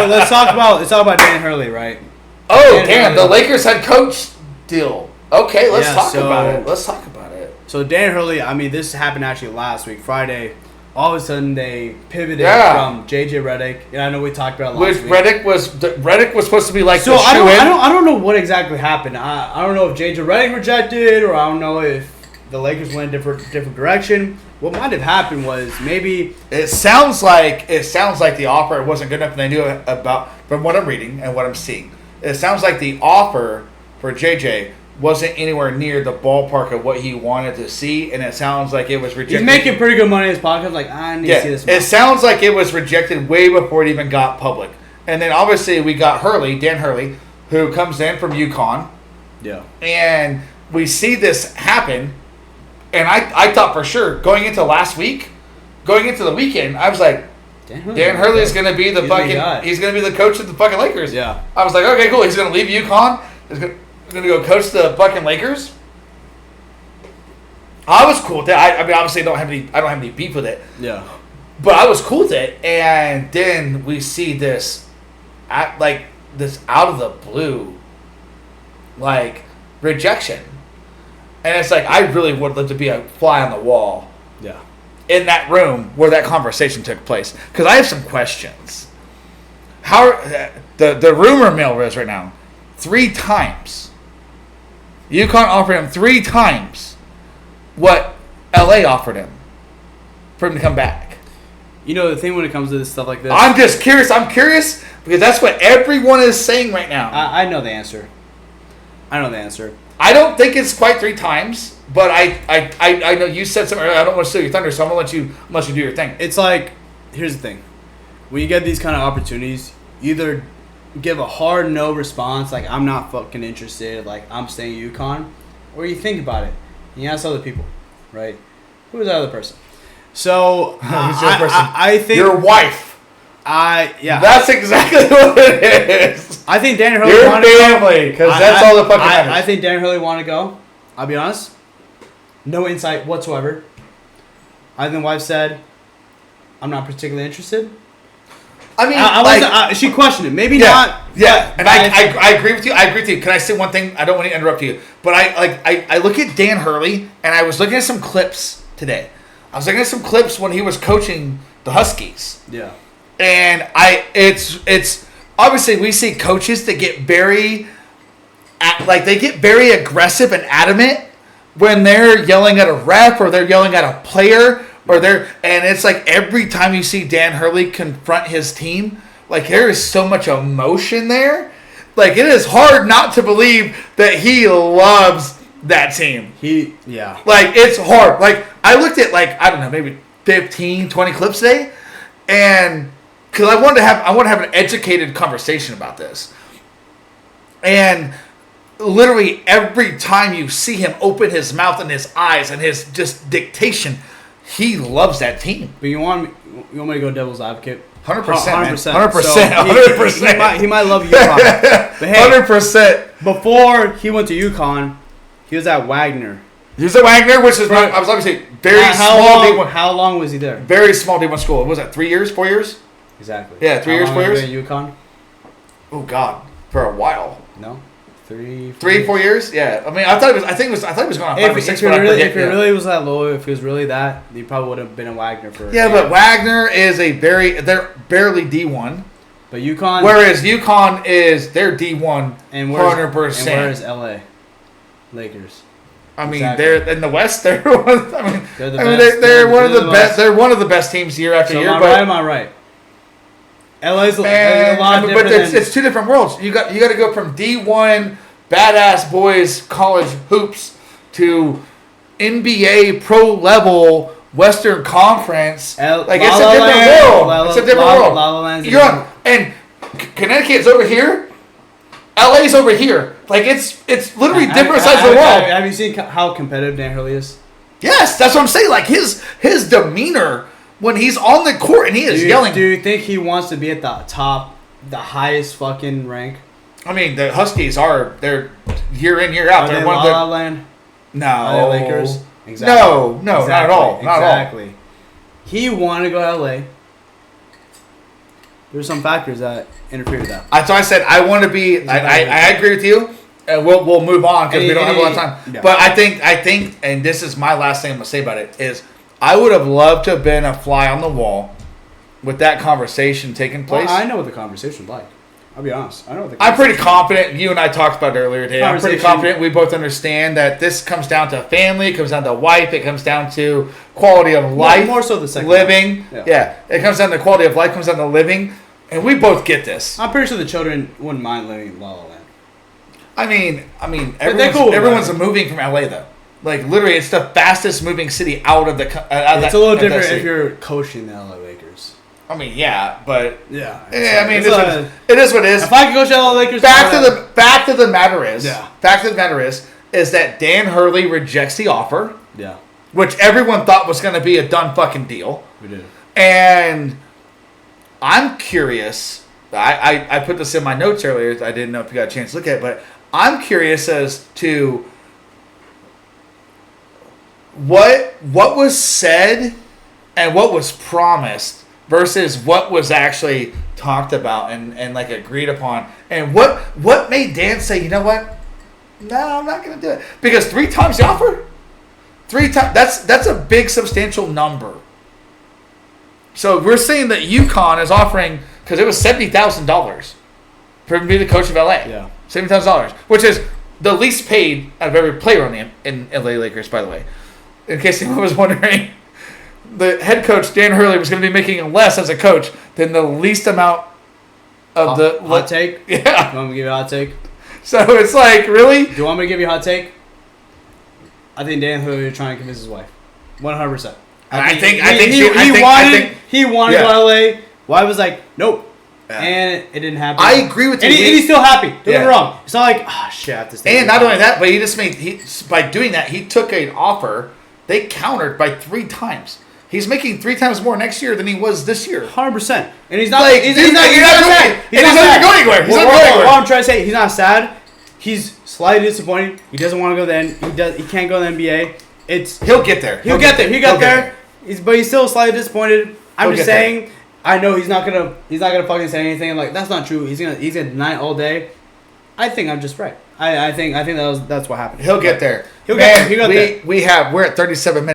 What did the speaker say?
let's talk about Dan Hurley, right? Oh, damn! The Lakers head coach deal. Okay, let's talk about it. So Dan Hurley, I mean, this happened actually last week, Friday. All of a sudden, they pivoted from JJ Redick, and I know we talked about it last week. Redick was supposed to be like. So I don't know what exactly happened. I don't know if JJ Redick rejected, or I don't know if the Lakers went a different direction. What might have happened was maybe it sounds like the offer wasn't good enough, and they knew about from what I'm reading and what I'm seeing. It sounds like the offer for JJ wasn't anywhere near the ballpark of what he wanted to see, and it sounds like it was rejected. He's making pretty good money in his podcast. Like, I need to see this. It sounds like it was rejected way before it even got public. And then obviously we got Dan Hurley, who comes in from UConn. Yeah. And we see this happen, and I thought for sure going into the weekend, I was like, Dan Hurley is going to be he's going to be the coach of the fucking Lakers. Yeah. I was like, okay, cool. He's going to leave UConn. He's going to go coach the fucking Lakers. I was cool with that. I mean, obviously, I don't have any beef with it. Yeah. But I was cool with it, and then we see this, this out of the blue, rejection, and it's like I really would love to be a fly on the wall. Yeah. In that room where that conversation took place, because I have some questions. How the rumor mill is right now, 3 times. UConn offered him 3 times what LA offered him for him to come back. You know, the thing when it comes to this stuff like this, I'm just curious. I'm curious because that's what everyone is saying right now. I know the answer. I don't think it's quite 3 times, but I know you said something earlier. I don't want to steal your thunder, so I'm gonna let you do your thing. It's like, here's the thing: when you get these kind of opportunities, either give a hard no response, like I'm not fucking interested, like I'm staying UConn, or you think about it and you ask other people, right? Who is that other person? So I think your wife. Yeah. That's exactly what it is. I think Dan Hurley your family, because that's all the fucking matters. I think Dan Hurley want to go. I'll be honest. No insight whatsoever. I think the wife said, "I'm not particularly interested." I mean, she questioned it. Maybe not. Yeah, and I agree with you. Can I say one thing? I don't want to interrupt you, but I look at Dan Hurley, and I was looking at some clips today. I was looking at some clips when he was coaching the Huskies. Yeah. And it's obviously we see coaches that get very aggressive and adamant when they're yelling at a ref or they're yelling at a player and it's like every time you see Dan Hurley confront his team, like there is so much emotion there. Like it is hard not to believe that he loves that team. Like it's hard. Like I looked at I don't know, maybe 15, 20 clips today, and because I want to have an educated conversation about this. And literally every time you see him open his mouth and his eyes and his just dictation, he loves that team. But you want me to go devil's advocate? 100%. 100%. He might love UConn. But hey, 100%. Before he went to UConn, he was at Wagner. He was at Wagner, which is I was obviously very small D1. How long was he there? Very small D1 school. What was that, 3 years, 4 years? Exactly. Yeah, 3 years, 4 years. At UConn? Oh God, for a while. No, 3, 4 years. Yeah, I mean, I thought he was going on 5 or 6. If he really was that low, if he was really that, he probably would have been in Wagner for. Yeah, but Wagner is they're barely D1. But UConn. Whereas UConn is their D1 and 100%. And where is LA? Lakers. I mean, they're in the West. They're one of the best. They're one of the best teams year after year. Am I right? LA's a lot different. But it's 2 different worlds. You got to go from D1 badass boys college hoops to NBA pro level Western Conference. It's a different world. It's a different world. And Connecticut's over here. LA's over here. It's literally different sides of the world. Have you seen how competitive Dan Hurley is? Yes, that's what I'm saying. Like his demeanor when he's on the court and he is yelling. Do you think he wants to be at the top, the highest fucking rank? I mean, the Huskies they're year in, year out. Are they La La Land? No. Are they Lakers? Exactly. No, exactly. Not at all. Not exactly. He wanted to go to LA. There's some factors that interfere with that. That's why I said I want to be. I agree with you. And we'll move on because we don't have a lot of time. Yeah. But I think, and this is my last thing I'm gonna say about it is, I would have loved to have been a fly on the wall with that conversation taking place. Well, I know what the conversation's like. I'll be honest. I know what the I'm pretty confident. You and I talked about it earlier today. I'm pretty confident we both understand that this comes down to family, it comes down to wife, it comes down to quality of life. More so the second living. Yeah. It comes down to quality of life, comes down to living. And we both get this. I'm pretty sure the children wouldn't mind living in La La Land. I mean, everyone's moving from LA though. Like literally, it's the fastest moving city out of the. It's a little different if you're coaching the LA Lakers. I mean, yeah, but yeah. I mean, it is what it is. If I could coach the LA Lakers, fact of the matter is that Dan Hurley rejects the offer. Yeah. Which everyone thought was going to be a done fucking deal. We did. And I'm curious. I put this in my notes earlier. I didn't know if you got a chance to look at it, but I'm curious as to what was said and what was promised versus what was actually talked about and like agreed upon. And what made Dan say, you know what? No, I'm not going to do it. Because 3 times the offer? 3 times. That's a big substantial number. So we're saying that UConn is offering, because it was $70,000 for him to be the coach of LA. Yeah. $70,000, which is the least paid out of every player on in LA Lakers, by the way. In case anyone was wondering, the head coach, Dan Hurley, was going to be making less as a coach than the least amount of the... Hot take? Yeah. You want me to give you a hot take? So it's like, really? Do you want me to give you a hot take? I think Dan Hurley is trying to convince his wife. 100%. He wanted to go to LA. Wife was like, nope. Yeah. And it didn't happen. I agree with you. And he's still happy. Don't get me wrong. It's not like, shit, I have to stay. And not only that, but he just by doing that, he took an offer. They countered by 3 times. He's making 3 times more next year than he was this year. 100%. And he's not like, he's not sad. He's not sad. Going anywhere. He's not going anywhere. What I'm trying to say, he's not sad. He's slightly disappointed. He doesn't want to go then. He can't go to the NBA. He'll get there. He'll get there. But he's still slightly disappointed. I'm just saying. I know he's not gonna fucking say anything. I'm like, that's not true. He's gonna deny it all day. I think I'm just right. I think that's what happened. He'll get there. He'll get there. We're at 37 minutes.